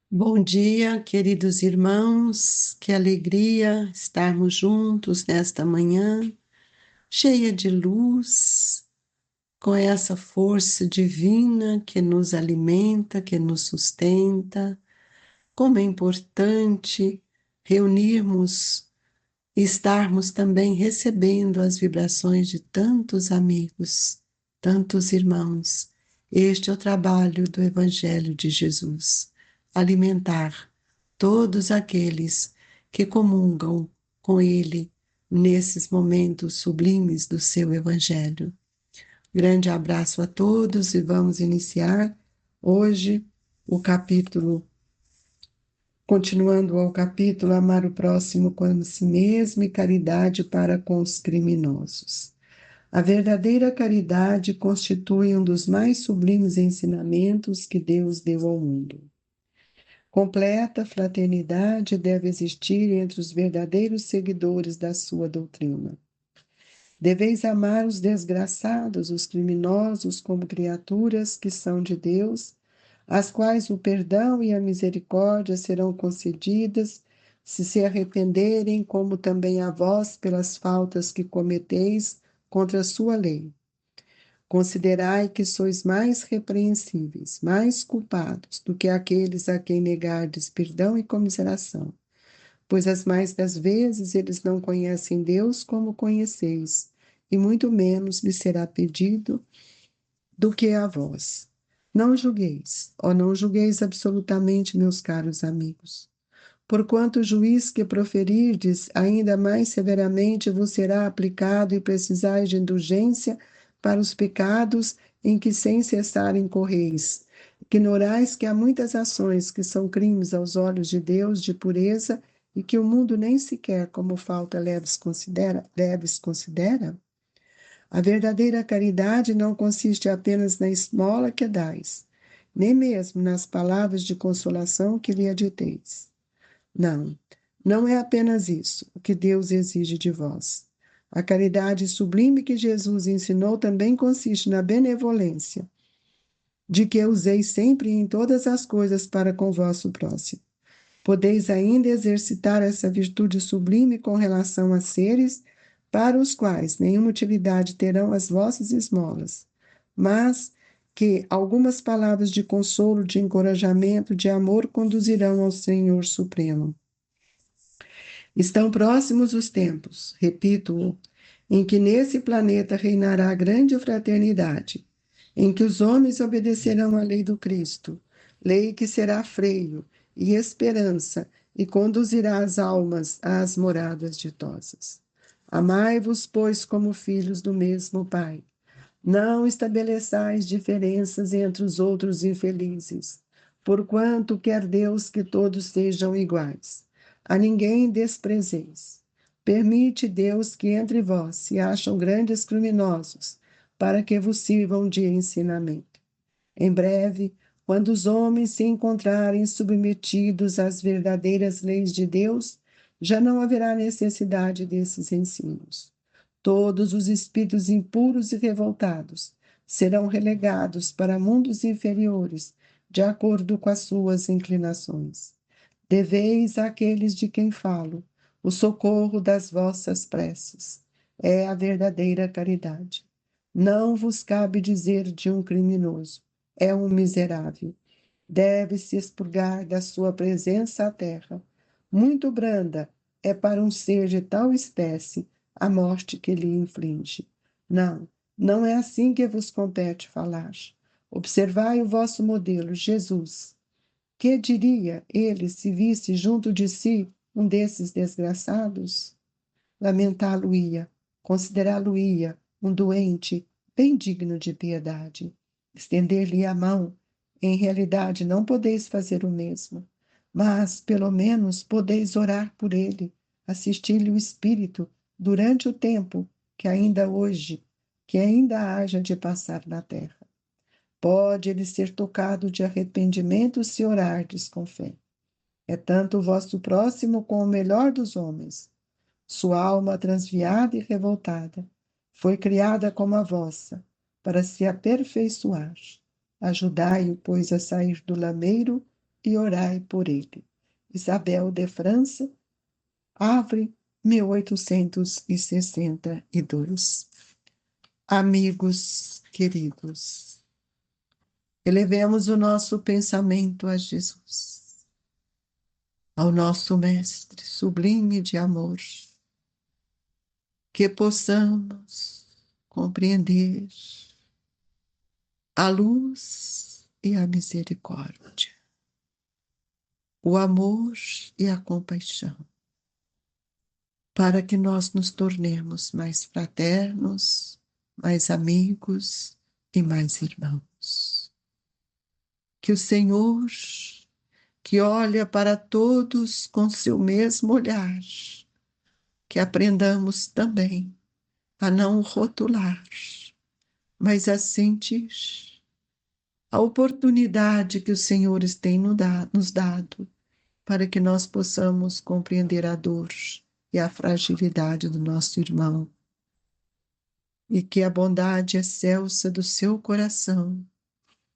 Bom dia, queridos irmãos, que alegria estarmos juntos nesta manhã, cheia de luz, com essa força divina que nos alimenta, que nos sustenta. Como é importante reunirmos e estarmos também recebendo as vibrações de tantos amigos, tantos irmãos. Este é o trabalho do Evangelho de Jesus: alimentar todos aqueles que comungam com Ele nesses momentos sublimes do seu Evangelho. Grande abraço a todos e vamos iniciar hoje o capítulo. Continuando ao capítulo, amar o próximo como a si mesmo e caridade para com os criminosos. A verdadeira caridade constitui um dos mais sublimes ensinamentos que Deus deu ao mundo. Completa fraternidade deve existir entre os verdadeiros seguidores da sua doutrina. Deveis amar os desgraçados, os criminosos, como criaturas que são de Deus, às quais o perdão e a misericórdia serão concedidas se arrependerem, como também a vós pelas faltas que cometeis contra a sua lei. Considerai que sois mais repreensíveis, mais culpados do que aqueles a quem negardes perdão e comiseração, pois as mais das vezes eles não conhecem Deus como conheceis, e muito menos lhes será pedido do que a vós. Não julgueis, ó não julgueis absolutamente, meus caros amigos. Porquanto o juiz que proferirdes ainda mais severamente vos será aplicado e precisais de indulgência para os pecados em que sem cessar incorreis. Ignorais que há muitas ações que são crimes aos olhos de Deus de pureza e que o mundo nem sequer como falta leves considera? A verdadeira caridade não consiste apenas na esmola que dais, nem mesmo nas palavras de consolação que lhe aditeis. Não, não é apenas isso o que Deus exige de vós. A caridade sublime que Jesus ensinou também consiste na benevolência, de que useis sempre em todas as coisas para com o vosso próximo. Podeis ainda exercitar essa virtude sublime com relação a seres para os quais nenhuma utilidade terão as vossas esmolas, mas que algumas palavras de consolo, de encorajamento, de amor conduzirão ao Senhor Supremo. Estão próximos os tempos, repito-o, em que nesse planeta reinará grande fraternidade, em que os homens obedecerão à lei do Cristo, lei que será freio e esperança e conduzirá as almas às moradas ditosas. Amai-vos, pois, como filhos do mesmo Pai. Não estabeleçais diferenças entre os outros infelizes, porquanto quer Deus que todos sejam iguais. A ninguém desprezeis. Permite Deus que entre vós se acham grandes criminosos, para que vos sirvam de ensinamento. Em breve, quando os homens se encontrarem submetidos às verdadeiras leis de Deus, já não haverá necessidade desses ensinos. Todos os espíritos impuros e revoltados serão relegados para mundos inferiores, de acordo com as suas inclinações. Deveis àqueles de quem falo o socorro das vossas preces. É a verdadeira caridade. Não vos cabe dizer de um criminoso: é um miserável. Deve-se expurgar da sua presença a terra. Muito branda é para um ser de tal espécie a morte que lhe inflige. Não, não é assim que vos compete falar. Observai o vosso modelo, Jesus. Que diria ele se visse junto de si um desses desgraçados? Lamentá-lo-ia, considerá-lo-ia um doente bem digno de piedade. Estender-lhe a mão. Em realidade, não podeis fazer o mesmo, mas, pelo menos, podeis orar por ele, assistir-lhe o espírito durante o tempo que ainda haja de passar na terra. Pode ele ser tocado de arrependimento se orardes com fé. É tanto o vosso próximo como o melhor dos homens. Sua alma transviada e revoltada foi criada como a vossa, para se aperfeiçoar. Ajudai-o, pois, a sair do lameiro e orai por ele. Isabel de França, Havre, 1862. Amigos queridos, elevemos o nosso pensamento a Jesus, ao nosso Mestre sublime de amor, que possamos compreender a luz e a misericórdia, o amor e a compaixão, para que nós nos tornemos mais fraternos, mais amigos e mais irmãos. Que o Senhor, que olha para todos com seu mesmo olhar, que aprendamos também a não rotular, mas a sentir a oportunidade que o Senhor tem nos dado para que nós possamos compreender a dor e a fragilidade do nosso irmão, e que a bondade excelsa do seu coração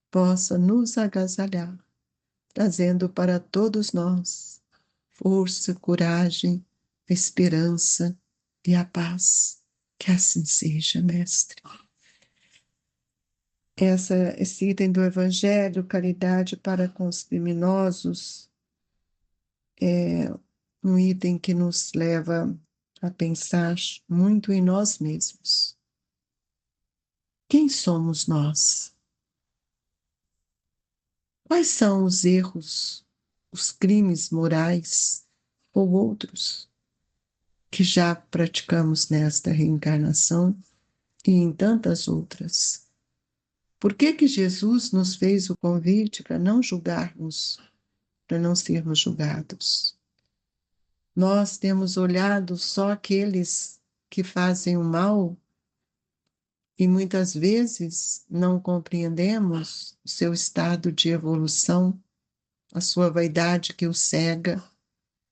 possa nos agasalhar, trazendo para todos nós força, coragem, esperança e a paz. Que assim seja, Mestre. Esse item do Evangelho, caridade para com os criminosos, é um item que nos leva a pensar muito em nós mesmos. Quem somos nós? Quais são os erros, os crimes morais ou outros que já praticamos nesta reencarnação e em tantas outras? Por que Jesus nos fez o convite para não julgarmos, para não sermos julgados? Nós temos olhado só aqueles que fazem o mal e muitas vezes não compreendemos o seu estado de evolução, a sua vaidade que o cega,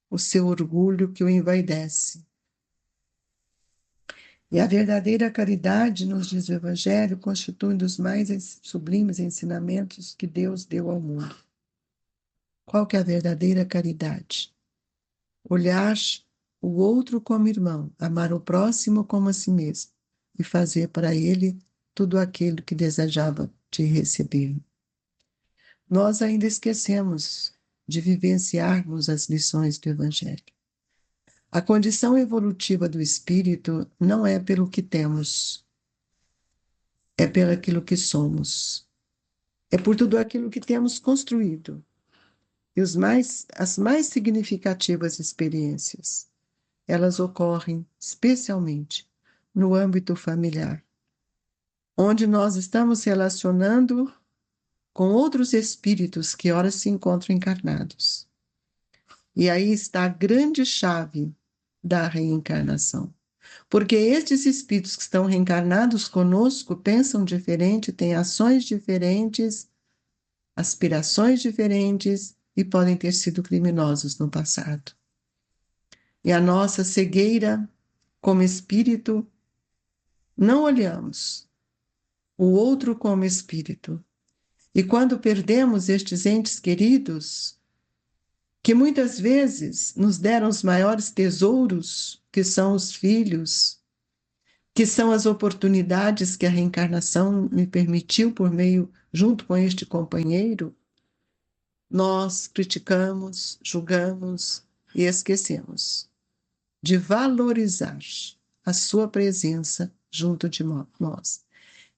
o seu orgulho que o envaidece. E a verdadeira caridade, nos diz o Evangelho, constitui um dos mais sublimes ensinamentos que Deus deu ao mundo. Qual que é a verdadeira caridade? Olhar o outro como irmão, amar o próximo como a si mesmo e fazer para ele tudo aquilo que desejava de receber. Nós ainda esquecemos de vivenciarmos as lições do Evangelho. A condição evolutiva do espírito não é pelo que temos, é pelo aquilo que somos. É por tudo aquilo que temos construído. E as mais significativas experiências, elas ocorrem especialmente no âmbito familiar, onde nós estamos relacionando com outros espíritos que ora se encontram encarnados. E aí está a grande chave da reencarnação. Porque estes espíritos que estão reencarnados conosco pensam diferente, têm ações diferentes, aspirações diferentes e podem ter sido criminosos no passado. E a nossa cegueira como espírito, não olhamos o outro como espírito. E quando perdemos estes entes queridos, que muitas vezes nos deram os maiores tesouros, que são os filhos, que são as oportunidades que a reencarnação me permitiu por meio, junto com este companheiro, nós criticamos, julgamos e esquecemos de valorizar a sua presença junto de nós.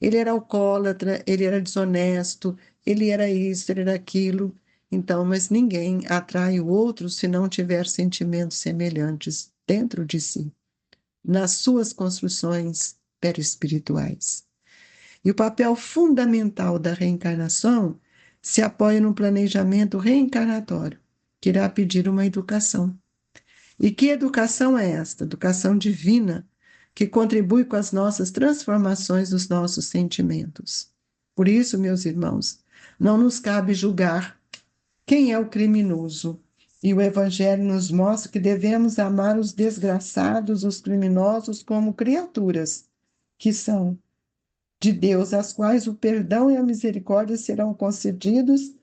Ele era alcoólatra, ele era desonesto, ele era isso, ele era aquilo. Então, mas ninguém atrai o outro se não tiver sentimentos semelhantes dentro de si, nas suas construções perispirituais. E o papel fundamental da reencarnação se apoia no planejamento reencarnatório, que irá pedir uma educação. E que educação é esta? Educação divina, que contribui com as nossas transformações dos nossos sentimentos. Por isso, meus irmãos, não nos cabe julgar quem é o criminoso. E o Evangelho nos mostra que devemos amar os desgraçados, os criminosos, como criaturas que são. de Deus, as quais o perdão e a misericórdia serão concedidos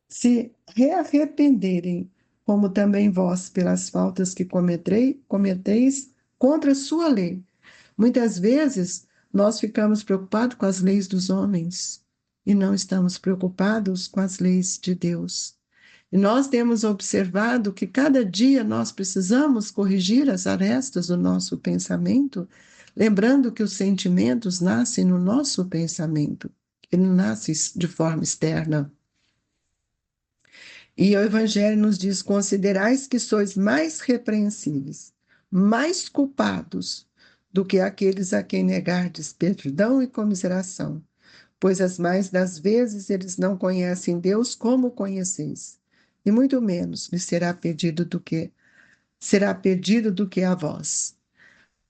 se rearrependerem, como também vós, pelas faltas que cometeis contra a sua lei. Muitas vezes nós ficamos preocupados com as leis dos homens e não estamos preocupados com as leis de Deus. E nós temos observado que cada dia nós precisamos corrigir as arestas do nosso pensamento, lembrando que os sentimentos nascem no nosso pensamento, ele não nasce de forma externa. E o Evangelho nos diz: considerais que sois mais repreensíveis, mais culpados do que aqueles a quem negardes perdão e comiseração, pois as mais das vezes eles não conhecem Deus como conheceis, e muito menos lhes será pedido do que a vós.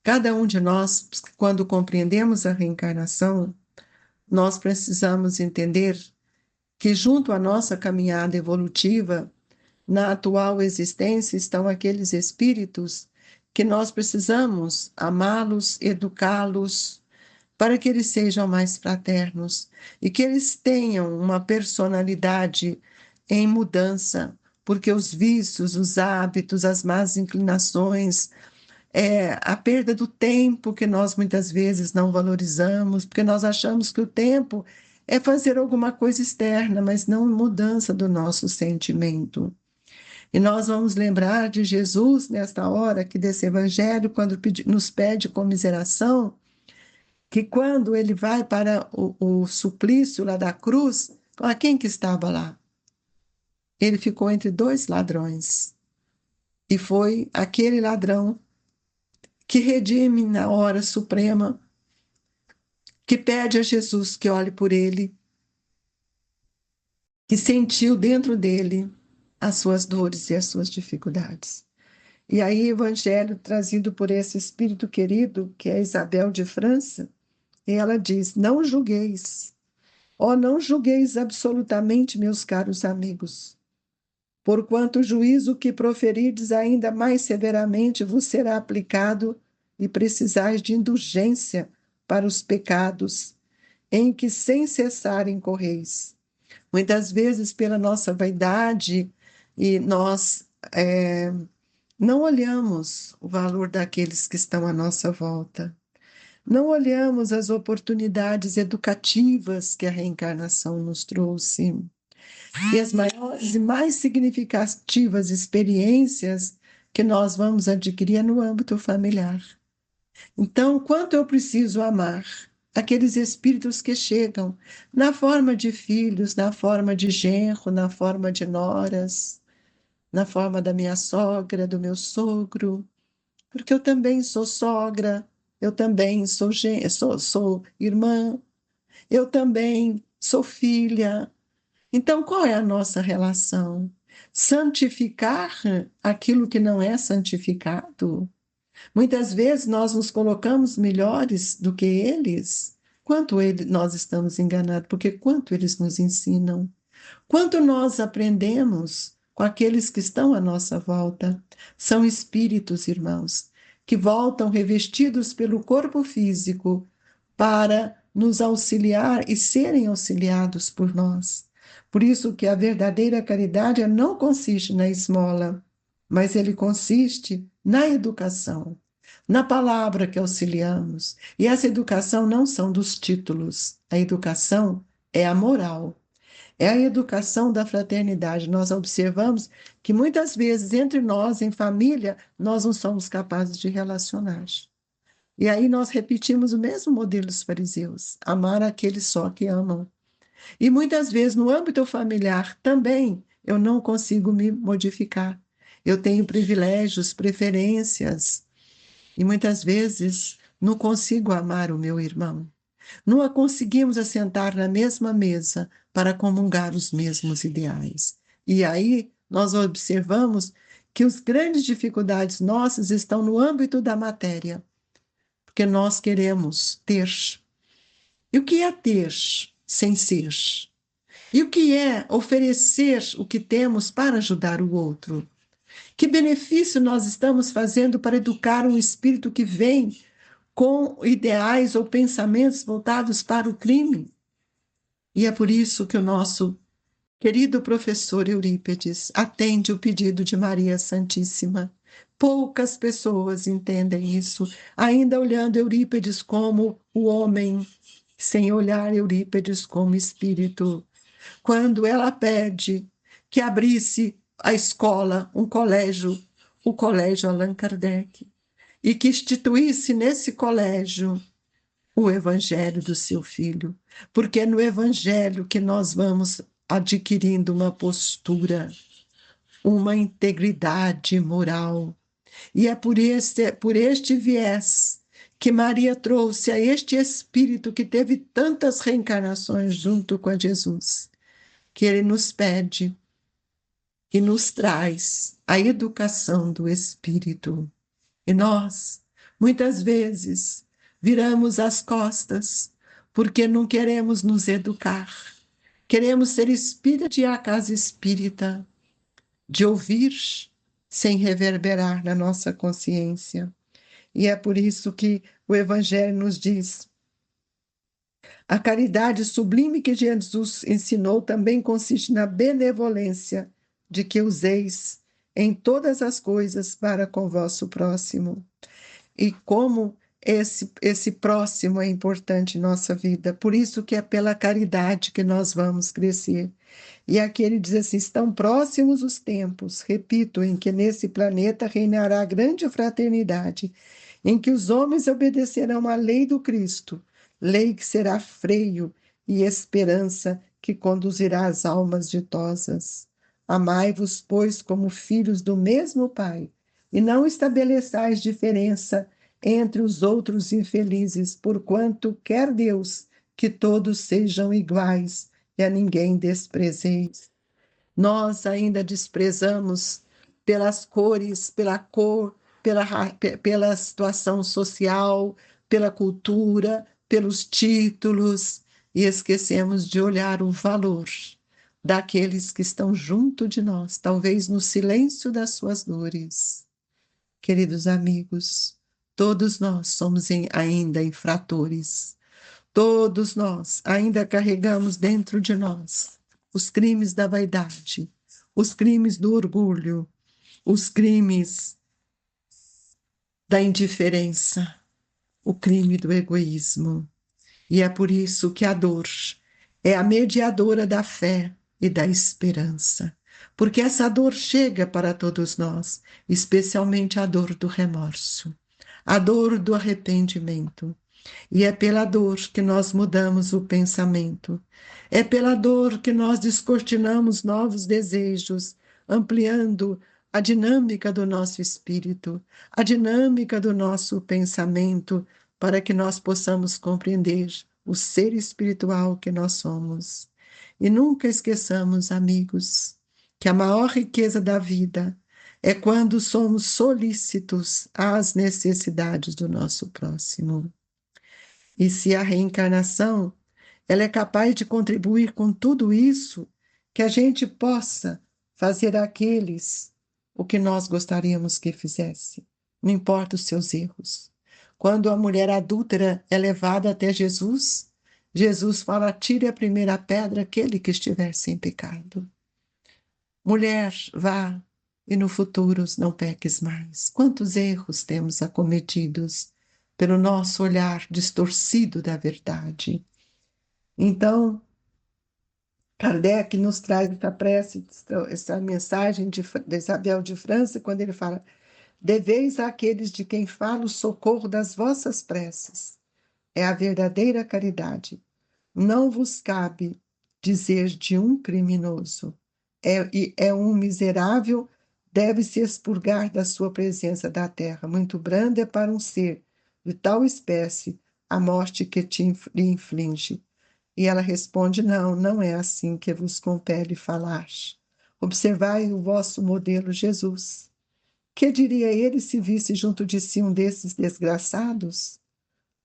Cada um de nós, quando compreendemos a reencarnação, nós precisamos entender que junto à nossa caminhada evolutiva, na atual existência, estão aqueles espíritos que nós precisamos amá-los, educá-los, para que eles sejam mais fraternos e que eles tenham uma personalidade em mudança, porque os vícios, os hábitos, as más inclinações, a perda do tempo que nós muitas vezes não valorizamos, porque nós achamos que o tempo é fazer alguma coisa externa, mas não mudança do nosso sentimento. E nós vamos lembrar de Jesus nesta hora aqui desse evangelho, quando nos pede comiseração, que quando ele vai para o suplício lá da cruz, a quem que estava lá? Ele ficou entre dois ladrões. E foi aquele ladrão que redime na hora suprema, que pede a Jesus que olhe por ele, que sentiu dentro dele as suas dores e as suas dificuldades. E aí o evangelho trazido por esse espírito querido, que é Isabel de França, e ela diz: não julgueis, não julgueis absolutamente, meus caros amigos, porquanto o juízo que proferirdes ainda mais severamente vos será aplicado e precisais de indulgência para os pecados em que sem cessar incorreis. Muitas vezes, pela nossa vaidade, e nós não olhamos o valor daqueles que estão à nossa volta. Não olhamos as oportunidades educativas que a reencarnação nos trouxe. E as maiores e mais significativas experiências que nós vamos adquirir no âmbito familiar. Então, quanto eu preciso amar aqueles espíritos que chegam na forma de filhos, na forma de genro, na forma de noras, na forma da minha sogra, do meu sogro, porque eu também sou sogra, eu também sou irmã, eu também sou filha. Então, qual é a nossa relação? Santificar aquilo que não é santificado? Muitas vezes nós nos colocamos melhores do que eles. Nós estamos enganados, porque quanto eles nos ensinam, quanto nós aprendemos com aqueles que estão à nossa volta. São espíritos, irmãos, que voltam revestidos pelo corpo físico para nos auxiliar e serem auxiliados por nós. Por isso que a verdadeira caridade não consiste na esmola, mas ele consiste na educação, na palavra que auxiliamos. E essa educação não são dos títulos, a educação é a moral. É a educação da fraternidade. Nós observamos que muitas vezes entre nós, em família, nós não somos capazes de relacionar. E aí nós repetimos o mesmo modelo dos fariseus: amar aqueles só que amam. E muitas vezes no âmbito familiar também eu não consigo me modificar. Eu tenho privilégios, preferências, e muitas vezes não consigo amar o meu irmão. Não a conseguimos assentar na mesma mesa para comungar os mesmos ideais. E aí nós observamos que as grandes dificuldades nossas estão no âmbito da matéria, porque nós queremos ter. E o que é ter sem ser? E o que é oferecer o que temos para ajudar o outro? Que benefício nós estamos fazendo para educar um espírito que vem com ideais ou pensamentos voltados para o crime. E é por isso que o nosso querido professor Eurípides atende o pedido de Maria Santíssima. Poucas pessoas entendem isso, ainda olhando Eurípides como o homem, sem olhar Eurípides como espírito. Quando ela pede que abrisse a escola, um colégio, o Colégio Allan Kardec, e que instituísse nesse colégio o evangelho do seu filho, porque é no evangelho que nós vamos adquirindo uma postura, uma integridade moral. E é por este viés que Maria trouxe a este espírito que teve tantas reencarnações junto com a Jesus, que ele nos pede e nos traz a educação do espírito. E nós, muitas vezes, viramos as costas porque não queremos nos educar. Queremos ser espírita de a casa espírita, de ouvir sem reverberar na nossa consciência. E é por isso que o Evangelho nos diz: a caridade sublime que Jesus ensinou também consiste na benevolência de que useis em todas as coisas para com o vosso próximo. E como esse próximo é importante em nossa vida. Por isso que é pela caridade que nós vamos crescer. E aqui ele diz assim: estão próximos os tempos, repito, em que nesse planeta reinará a grande fraternidade, em que os homens obedecerão à lei do Cristo, lei que será freio e esperança que conduzirá as almas ditosas. Amai-vos, pois, como filhos do mesmo Pai, e não estabeleçais diferença entre os outros infelizes, porquanto quer Deus que todos sejam iguais e a ninguém desprezeis. Nós ainda desprezamos pelas cores, pela cor, pela situação social, pela cultura, pelos títulos, e esquecemos de olhar o valor daqueles que estão junto de nós, talvez no silêncio das suas dores. Queridos amigos, todos nós somos ainda infratores. Todos nós ainda carregamos dentro de nós os crimes da vaidade, os crimes do orgulho, os crimes da indiferença, o crime do egoísmo. E é por isso que a dor é a mediadora da fé e da esperança, porque essa dor chega para todos nós, especialmente a dor do remorso, a dor do arrependimento. E é pela dor que nós mudamos o pensamento. É pela dor que nós descortinamos novos desejos, ampliando a dinâmica do nosso espírito, a dinâmica do nosso pensamento, para que nós possamos compreender o ser espiritual que nós somos. E nunca esqueçamos, amigos, que a maior riqueza da vida é quando somos solícitos às necessidades do nosso próximo. E se a reencarnação, ela é capaz de contribuir com tudo isso, que a gente possa fazer àqueles o que nós gostaríamos que fizesse, não importa os seus erros. Quando a mulher adúltera é levada até Jesus, Jesus fala: tire a primeira pedra aquele que estiver sem pecado. Mulher, vá, e no futuro não peques mais. Quantos erros temos acometidos pelo nosso olhar distorcido da verdade. Então, Kardec nos traz essa prece, essa mensagem de Isabel de França, quando ele fala: deveis àqueles de quem fala o socorro das vossas preces. É a verdadeira caridade. Não vos cabe dizer de um criminoso: é um miserável, deve-se expurgar da sua presença da terra. Muito branda é para um ser de tal espécie a morte que lhe inflige. E ela responde: não, não é assim que vos compele falar. Observai o vosso modelo Jesus. Que diria ele se visse junto de si um desses desgraçados?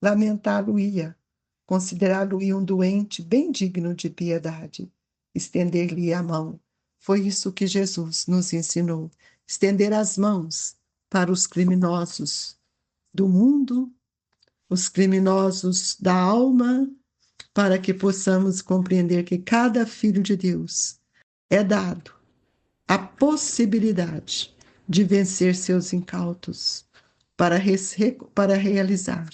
Lamentá-lo-ia, considerá-lo-ia um doente bem digno de piedade, estender-lhe a mão. Foi isso que Jesus nos ensinou: estender as mãos para os criminosos do mundo, os criminosos da alma, para que possamos compreender que cada filho de Deus é dado a possibilidade de vencer seus incautos para realizar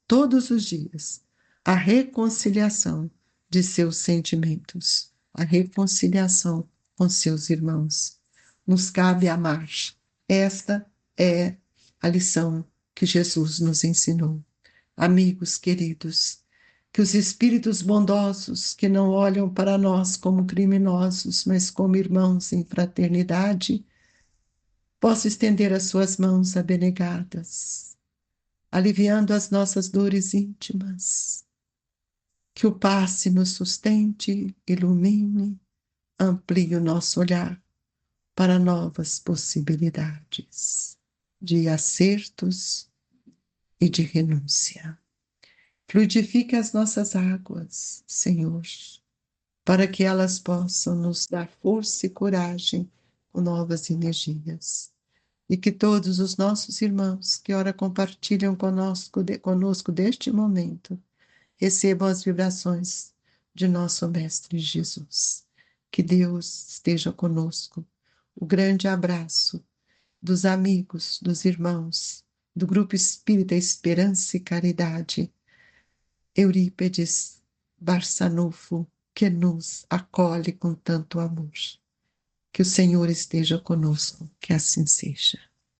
todos os dias a reconciliação de seus sentimentos, a reconciliação com seus irmãos. Nos cabe amar. Esta é a lição que Jesus nos ensinou. Amigos queridos, que os espíritos bondosos que não olham para nós como criminosos, mas como irmãos em fraternidade, possam estender as suas mãos abnegadas, aliviando as nossas dores íntimas. Que o passe nos sustente, ilumine, amplie o nosso olhar para novas possibilidades de acertos e de renúncia. Fluidifique as nossas águas, Senhor, para que elas possam nos dar força e coragem com novas energias. E que todos os nossos irmãos que ora compartilham conosco deste momento recebam as vibrações de nosso Mestre Jesus. Que Deus esteja conosco. O grande abraço dos amigos, dos irmãos, do Grupo Espírita Esperança e Caridade, Eurípedes Barçanufo, que nos acolhe com tanto amor. Que o Senhor esteja conosco, que assim seja.